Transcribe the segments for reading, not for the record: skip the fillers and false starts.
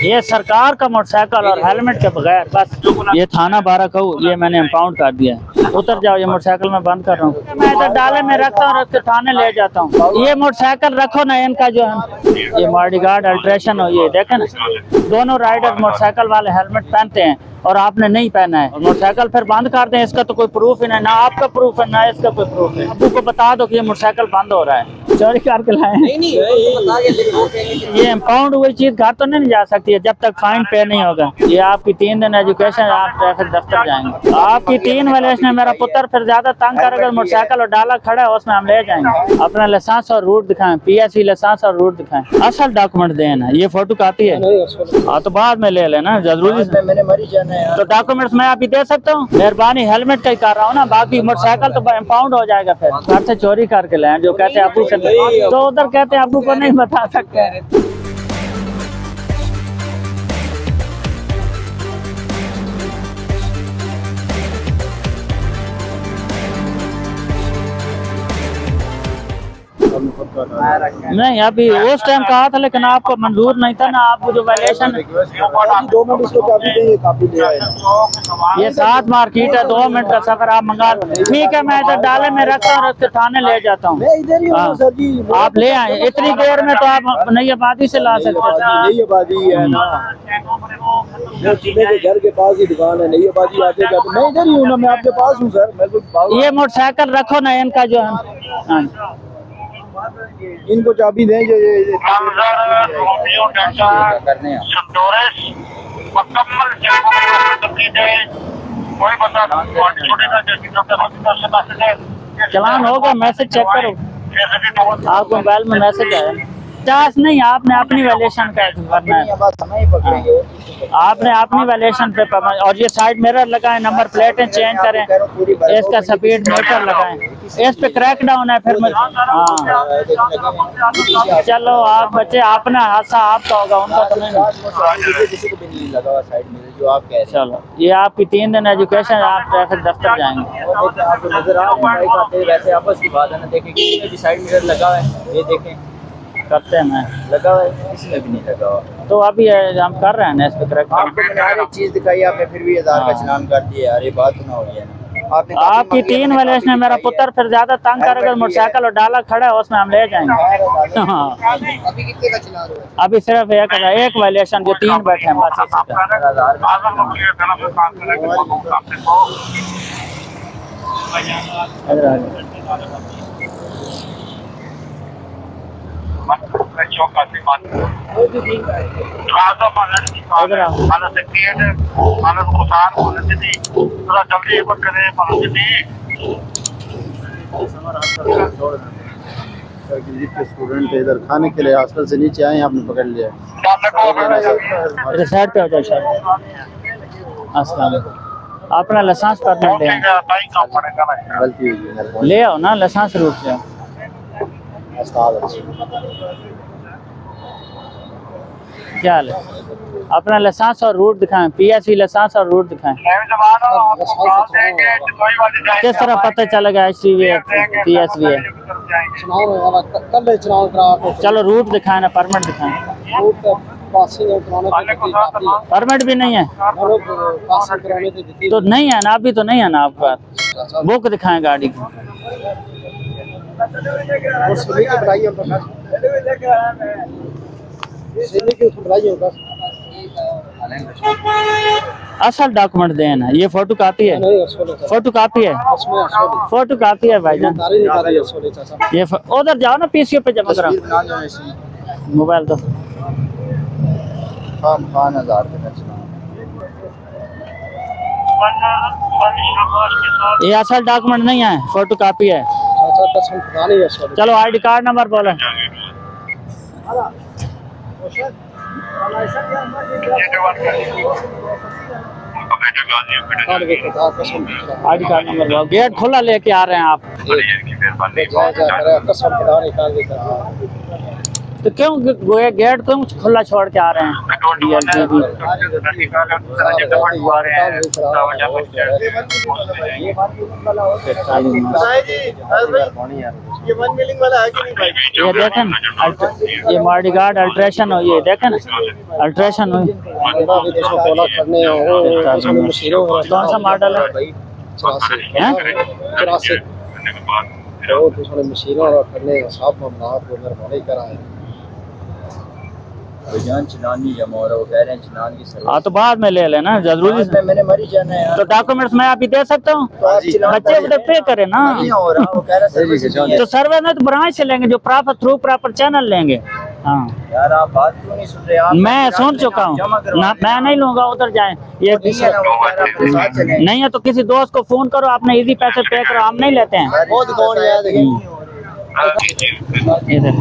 ये सरकार का मोटरसाइकिल और हेलमेट के बगैर बस। ये थाना बाराकऊ, ये मैंने इम्पाउंड कर दिया है। उतर जाओ, ये मोटरसाइकिल मैं बंद कर रहा हूँ। मैं इधर डाले में रखता हूँ, रख के थाने ले जाता हूँ। ये मोटरसाइकिल रखो ना, इनका जो है ये बॉडीगार्ड अल्ट्रेशन हो, ये देखे ना, दोनों राइडर मोटरसाइकिल वाले हेलमेट पहनते हैं और आपने नहीं पहना है। मोटरसाइकिल फिर बंद कर दें, इसका तो कोई प्रूफ ही नहीं, ना आपका प्रूफ है ना इसका कोई प्रूफ है। अबू को बता दो कि ये मोटरसाइकिल बंद हो रहा है, चोरी करके लाए। ये इम्पाउंड हुई चीज घर तो नहीं जा सकती है जब तक फाइन पे नहीं होगा। ये आपकी 3 दिन एजुकेशन, आप ट्रैफिक दफ्तर जाएंगे। आपकी 3 वायलेशन है। मेरा पुत्र फिर ज्यादा तंग करेगा, मोटरसाइकिल और डाला खड़ा है उसमें हम ले जाएंगे। अपना लाइसेंस और रूट दिखाएं, PSV लाइसेंस और रूट दिखाएं, असल डॉक्यूमेंट देना। ये फोटो कापी है, हाँ तो बाद में ले लेना, जरूरी मैंने मरी जाना है। तो डॉक्यूमेंट्स मैं अभी दे सकता हूँ, मेहरबानी हेलमेट का ही कर रहा हूँ ना, बाकी मोटरसाइकिल तो इम्पाउंड हो जाएगा। फिर घर से चोरी करके लाए, जो कहते हैं अबू से, तो उधर कहते हैं अबू को नहीं बता सकते। नहीं अभी उस टाइम कहा था, लेकिन आपको मंजूर नहीं था ना। आपको जो वायलेशन, 2 मिनट इसको कापी ले आए। ये 7 मार्केट है, 2 मिनट का सफर आप मंगा। ठीक है, मैं इधर डाले में रखता हूँ, रख के थाने ले जाता हूँ। आप ले आए, इतनी देर में तो आप नई आबादी से ला सकते हैं। नई आबादी है ना, घर के पास ही दुकान है। नई आबादी आते जाते मैं इधर ही हूँ ना, मैं आपके पास हूँ सर। ये मोटरसाइकिल रखो ना, इनका जो है इनको चाबी दें जो ये चलान होगा, मैसेज चेक करो, आपको मोबाइल में मैसेज आया। 50 नहीं, आपने अपनी वैल्यूएशन का करना है, आपने अपनी वैल्यूएशन पे। और ये साइड मिरर लगाएं, नंबर प्लेटें चेंज करें, इसका स्पीड मीटर लगाएं, इस पे क्रैक डाउन है। फिर हाँ चलो, आप बच्चे अपना हादसा आपका होगा, उनका तो नहीं लगा साइड में जो आप कह रहे हैं। चलो, ये आपकी 3 दिन एजुकेशन, आप ट्रैफिक दफ्तर जाएंगे। आपको नजर आ रहा है वैसे आपस की बात है ना। देखें किसी में भी साइड मिरर लगा हुआ है, ये देखें करते हैं, मैं लगा हुआ है, किसी में भी नहीं लगा हुआ। तो अभी हम कर रहे हैं ना इस पे करेक्ट। आपको मैंने हर एक चीज दिखाई, आपने फिर भी 1000 का चलान कर दिया यार, ये बात ना हो रही है ना। आपकी 3 वायलेशन है। मेरा पुत्र फिर ज्यादा तंग करेगा, मोटरसाइकिल और डाला खड़ा है उसमें हम ले जाएंगे। हाँ अभी कितने का चलान हुआ? अभी सिर्फ एक वायलेशन, जो 3 बैठे हैं बस। स्टूडेंट इधर खाने के लिए हॉस्टल से नीचे आए, आपने पकड़ लिया। साइड पे हो जाओ सर। अस्सलाम वालेकुम। अपना लाइसेंस परमिट ले आओ ना, लाइसेंस रूट ले क्या हाल है? अपना लाइसेंस और रूट दिखाएं, PSV लाइसेंस और रूट दिखाएं। किस तरह पता चलेगा HTV है PSV है? चलो रूट दिखाएं ना, परमिट दिखाएं। परमिट भी नहीं है तो नहीं है ना, अभी तो नहीं है ना आपका। बुक दिखाएं गाड़ी की। असल डॉक्यूमेंट देना। ये फोटो कापी है, फोटो कापी है, फोटो कापी है भाईजान। ये उधर जाओ ना, PCO पे जमा करो। मोबाइल तो ये असल डॉक्यूमेंट नहीं है, फोटो कापी है। चलो ID कार्ड नंबर बोलो। ID कार्ड नंबर बोलो। गेट खुला लेके आ रहे हैं आप। तो क्यों गेट क्यों खुला छोड़ के आ रहे हैं? ये 1 मिलियन वाला है कि नहीं भाई? ये देखें ना, ये बॉडीगार्ड अल्ट्रेशन हुई है, देखें ना अल्ट्रेशन हुई। कौन सा मॉडल है? हैं? जान चलानी या मोरा वो कह रहे हैं चलान की सर्विस। हाँ तो बाद में ले लेना जरूरी में मैंने मरी जाना है यार। तो डॉक्यूमेंट्स मैं अभी दे सकता हूँ, तो आप चलान बच्चे करें। पे करे ना। नहीं हो रहा वो कह रहा सर्विस तो सर्वे में तो ब्रांच से लेंगे, जो प्रॉपर थ्रू प्रॉपर चैनल लेंगे। हाँ यार आप बात क्यों नहीं सुन रहे? आप मैं सुन चुका हूँ ना, मैं नहीं लूंगा, उधर जाए ये नहीं है ना, वो कह रहा अपने साथ चलें। नहीं है तो किसी दोस्त को फोन करो, आपने इजी पैसे पे करो, हम नहीं लेते हैं। बहुत कौन याद है? इधर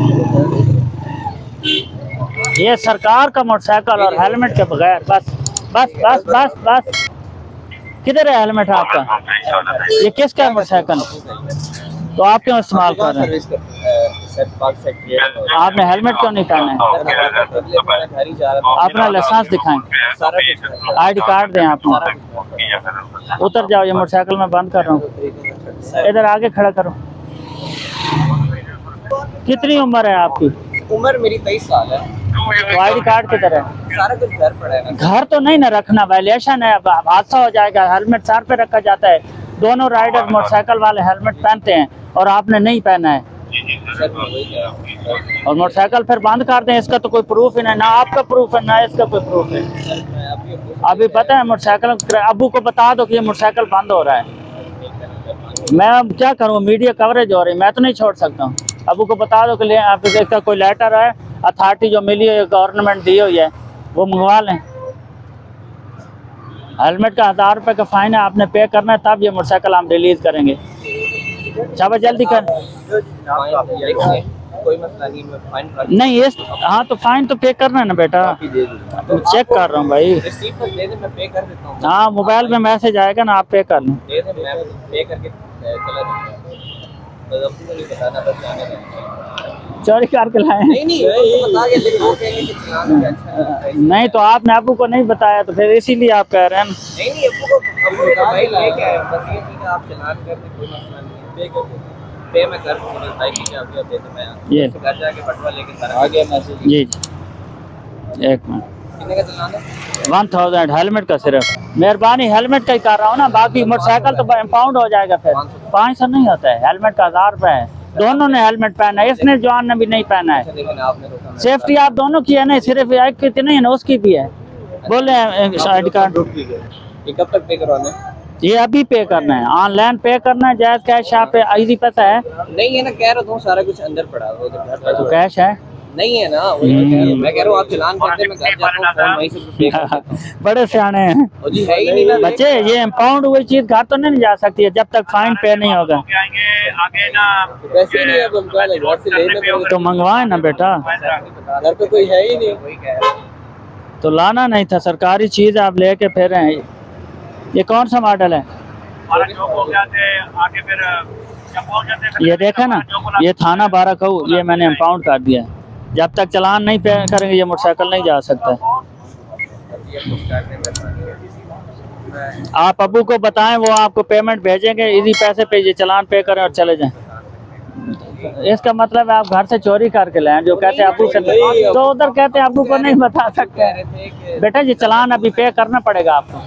ये सरकार का मोटरसाइकिल और हेलमेट के बगैर बस बस बस बस बस। किधर है हेलमेट आपका? ये किसका है मोटरसाइकिल? तो आप क्यों इस्तेमाल कर रहे हैं? आपने हेलमेट क्यों नहीं पहना है? अपना लाइसेंस दिखाएं, ID कार्ड दें अपना। उतर जाओ, ये मोटरसाइकिल मैं बंद कर रहा हूँ। इधर आगे खड़ा करो। कितनी उम्र है आपकी? उम्र मेरी 23 साल है। तो ID कार्ड किधर है? सारा कुछ घर पड़ा है। घर तो नहीं ना रखना, वायलेशन है, हादसा हो जाएगा। हेलमेट सर पे रखा जाता है, दोनों राइडर मोटरसाइकिल वाले हेलमेट पहनते हैं और आपने नहीं पहना है, और मोटरसाइकिल फिर बंद कर दें। इसका तो कोई प्रूफ ही नहीं, ना आपका प्रूफ है ना इसका कोई प्रूफ है। अभी पता है मोटरसाइकिल, अबू को बता दो कि ये मोटरसाइकिल बंद हो रहा है। मैं अब क्या करूँ, मीडिया कवरेज हो रही, मैं तो नहीं छोड़ सकता हूँ। अबू को बता दो कि आप इसका कोई लेटर है, अथॉरिटी जो मिली है गवर्नमेंट दी हुई है वो मंगवा लें। हेलमेट का 1000 रुपये का फाइन है, आपने पे करना है, तब ये मोटरसाइकिल हम रिलीज करेंगे। शाबाश जल्दी कर। कोई मसला नहीं, मैं फाइन नहीं इस हाँ तो फाइन तो पे करना है ना बेटा, चेक कर रहा हूँ भाई। रिसीट पर दे दे, मैं पे कर देता हूँ। हाँ मोबाइल में मैसेज आएगा ना, आप पे कर लें। दे दे, मैं पे करके चला दूँगा। तो अब तो नहीं बताना, बस जाने दो। चोरी करके लाए। नहीं वो बता के लेकिन वो कहेंगे कि चलान भी अच्छा है। नहीं तो आपने अबू को नहीं बताया, तो फिर इसीलिए आप कह रहे हैं ना। नहीं अबू ने तो भाई लेके आए, बस ये चीज़ आप चलान कर दे, कोई मसला नहीं है, पे कर दे। पे मैं कर दूँगा, भाई की आप दे दे, मैं ये घर जाके पटवा लेके सारा आ गया मैसेज। जी एक मिनट, कितने का चलान है? 1000 हेलमेट का सिर्फ। मेहरबानी हेलमेट का ही कर रहा हूँ ना, बाकी मोटरसाइकिल तो इम्पाउंड हो जाएगा फिर। 500 नहीं होता है, हेलमेट का 1000 रुपये है। दोनों ने हेलमेट पहना है, इसने जवान ने भी नहीं पहना है। लेकिन आपने रोका। सेफ्टी आप दोनों की है ना, सिर्फ एक की नहीं है ना, उसकी भी है। बोले ID कार्ड ये कब तक पे करवाना है? ये अभी पे करना है, ऑनलाइन पे करना है, जायज कैश यहाँ पे इजी पैसा है। नहीं है ना, कह रहा हूँ सारा कुछ अंदर पड़ा है, उधर घर पे तो कैश है। नहीं है ना, वही मैं कह रहा हूँ। मैं कह रहा हूँ आप चलान करते, मैं घर जाता हूँ, फोन वहीं से पे कर देता हूँ। बड़े सियाने हैं और जी है ही नहीं ना बच्चे, ये इम्पाउंड हुई चीज घर तो नहीं जा सकती है जब तक फाइन पे नहीं होगा। वैसे नहीं है, अब हम क्या घर से लेने पड़ेगा। तो मंगवाए ना बेटा, घर पे कोई है ही नहीं, वही कह रहा हूँ। तो लाना नहीं था, सरकारी चीज आप लेके फिर रहे हैं। ये कौन सा मॉडल है? ये देखा ना, ये थाना 12 का, ये मैंने इम्पाउंड कर दिया। जब तक चालान नहीं पे करेंगे ये मोटरसाइकिल नहीं जा सकता। आप अबू को बताएं, वो आपको पेमेंट भेजेंगे, इजी पैसे पे ये चालान पे करें और चले जाएं। इसका मतलब है आप घर से चोरी करके लाएं, जो कहते हैं अबू से, तो उधर कहते हैं अबू को नहीं बता सकते। बेटा ये चालान अभी पे करना पड़ेगा आपको।